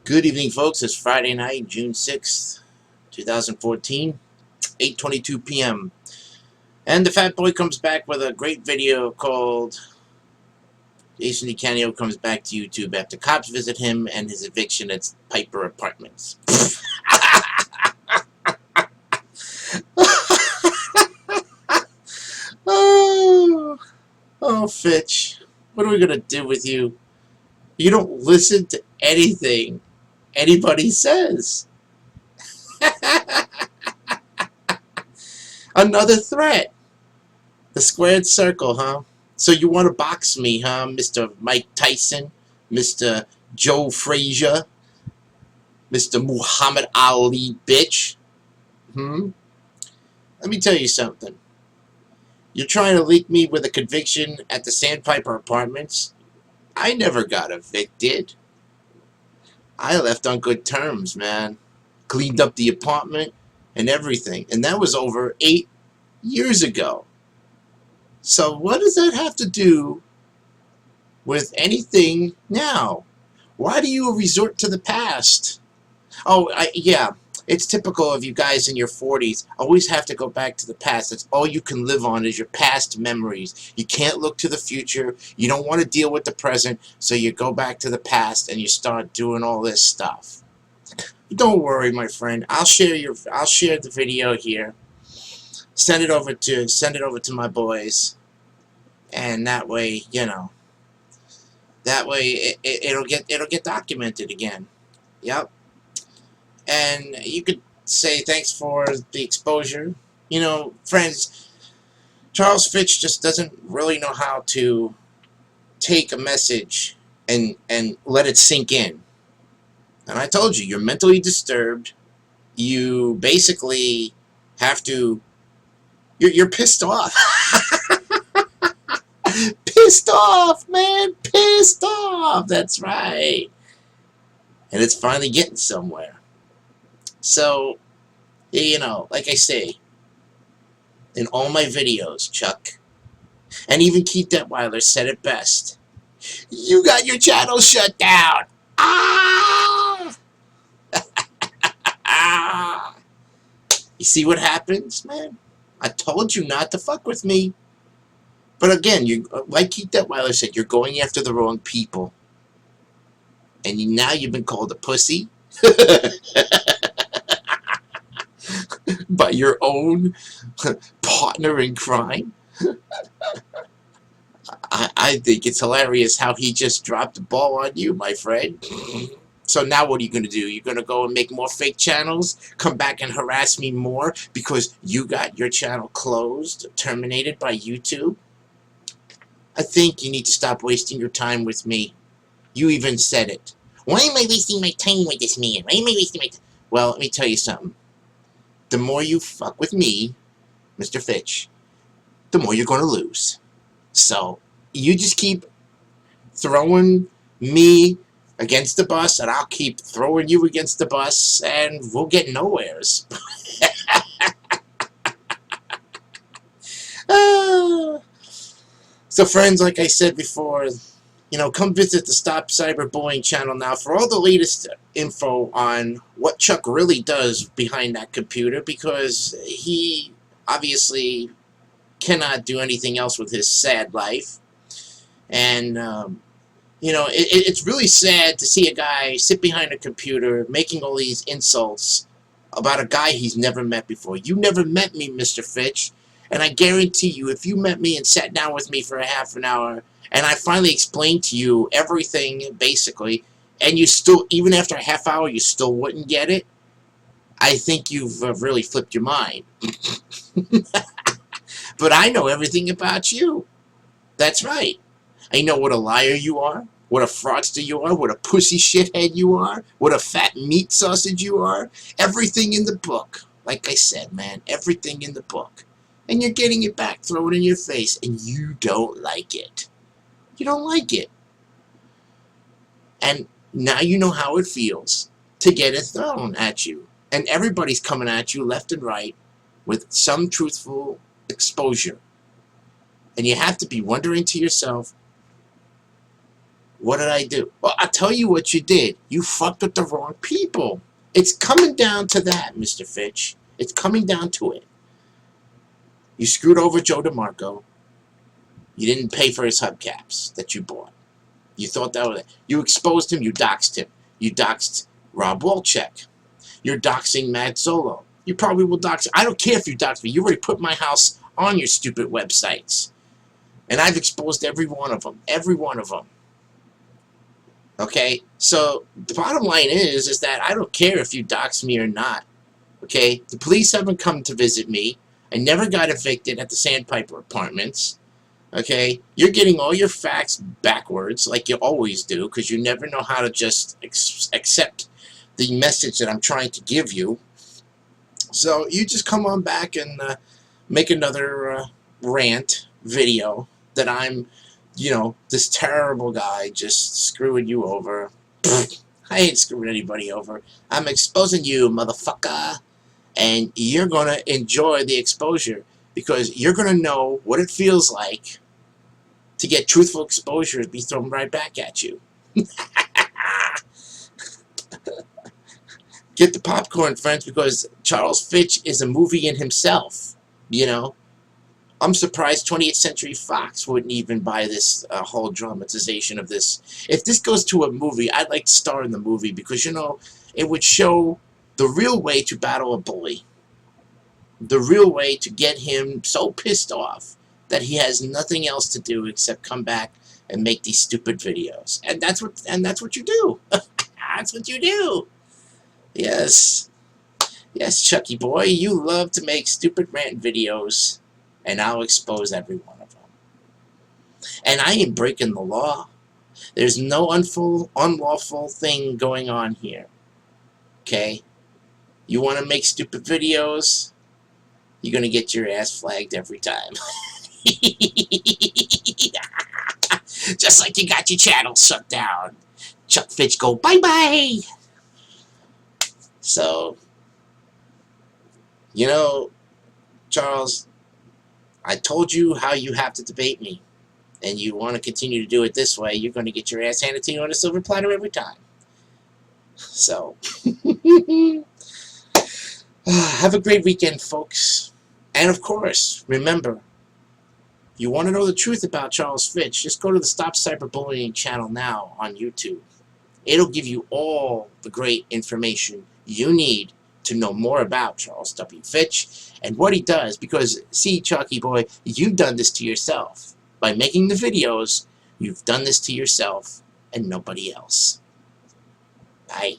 Good evening, folks. It's Friday night, June 6th, 2014, 8:22 p.m. And the fat boy comes back with a great video called Jason DeCanio comes back to YouTube after cops visit him and his eviction at Piper Apartments. Oh, Fitch, what are we going to do with you? You don't listen to anything anybody says. Another threat. The squared circle, huh? So you want to box me, huh, Mr. Mike Tyson, Mr. Joe Frazier, Mr. Muhammad Ali, bitch? Let me tell you something. You're trying to link me with a conviction at the Sandpiper Apartments? I never got evicted. I left on good terms, man. Cleaned up the apartment and everything. And that was over 8 years ago. So what does that have to do with anything now? Why do you resort to the past? Oh, yeah, it's typical of you guys in your 40s. Always have to go back to the past. That's all you can live on is your past memories. You can't look to the future. You don't want to deal with the present, so you go back to the past and you start doing all this stuff. Don't worry, my friend. I'll share the video here. Send it over to my boys, and that way, you know, it'll get documented again. Yep. And you could say thanks for the exposure. You know, friends, Charles Fitch just doesn't really know how to take a message and let it sink in. And I told you, you're mentally disturbed. You basically have to. You're pissed off. Pissed off, man. Pissed off. That's right. And it's finally getting somewhere. So, you know, like I say, in all my videos, Chuck, and even Keith Detweiler said it best. You got your channel shut down. Ah! Ah! You see what happens, man? I told you not to fuck with me. But again, like Keith Detweiler said, you're going after the wrong people. And now you've been called a pussy. By your own partner in crime. I think it's hilarious how he just dropped the ball on you, my friend. So now what are you going to do? You're going to go and make more fake channels? Come back and harass me more because you got your channel closed, terminated by YouTube? I think you need to stop wasting your time with me. You even said it. Why am I wasting my time with this man? Why am I wasting my time? Well, let me tell you something. The more you fuck with me, Mr. Fitch, the more you're going to lose. So, you just keep throwing me against the bus, and I'll keep throwing you against the bus, and we'll get nowheres. So, friends, like I said before, you know, come visit the Stop Cyberbullying channel now for all the latest info on what Chuck really does behind that computer, because he obviously cannot do anything else with his sad life. And, you know, it's really sad to see a guy sit behind a computer making all these insults about a guy he's never met before. You never met me, Mr. Fitch, and I guarantee you, if you met me and sat down with me for a half an hour, and I finally explained to you everything, basically, and you still, even after a half hour, you still wouldn't get it, I think you've really flipped your mind. But I know everything about you. That's right. I know what a liar you are, what a fraudster you are, what a pussy shithead you are, what a fat meat sausage you are. Everything in the book. Like I said, man, everything in the book. And you're getting it back, throw it in your face, and you don't like it. You don't like it. And now you know how it feels to get it thrown at you. And everybody's coming at you left and right with some truthful exposure. And you have to be wondering to yourself, What did I do? Well, I'll tell you what you did. You fucked with the wrong people. It's coming down to that, Mr. Fitch. It's coming down to it. You screwed over Joe DeMarco. You didn't pay for his hubcaps that you bought. You thought that was it. You exposed him. You doxed him. You doxed Rob Wolchek. You're doxing Matt Zolo. You probably will dox. I don't care if you dox me. You already put my house on your stupid websites. And I've exposed every one of them. Every one of them. Okay? So the bottom line is that I don't care if you dox me or not. Okay? The police haven't come to visit me. I never got evicted at the Sandpiper Apartments. Okay? You're getting all your facts backwards like you always do because you never know how to just accept the message that I'm trying to give you. So you just come on back and make another rant video that I'm, this terrible guy just screwing you over. I ain't screwing anybody over. I'm exposing you, motherfucker. And you're going to enjoy the exposure because you're going to know what it feels like to get truthful exposure and be thrown right back at you. Get the popcorn, friends, because Charles Fitch is a movie in himself. I'm surprised 20th Century Fox wouldn't even buy this whole dramatization of this. If this goes to a movie, I'd like to star in the movie because, it would show the real way to battle a bully. The real way to get him so pissed off that he has nothing else to do except come back and make these stupid videos. And that's what you do. That's what you do. Yes. Yes, Chucky boy, you love to make stupid rant videos. And I'll expose every one of them. And I ain't breaking the law. There's no unlawful thing going on here. Okay? You want to make stupid videos? You're going to get your ass flagged every time. Just like you got your channel shut down. Chuck Fitch go bye-bye. So, Charles, I told you how you have to debate me, and you want to continue to do it this way, you're going to get your ass handed to you on a silver platter every time. So, have a great weekend, folks. And of course, remember, if you want to know the truth about Charles Fitch, just go to the Stop Cyberbullying channel now on YouTube. It'll give you all the great information you need to know more about Charles W. Fitch and what he does. Because, see, Chucky boy, you've done this to yourself. By making the videos, you've done this to yourself and nobody else. Bye.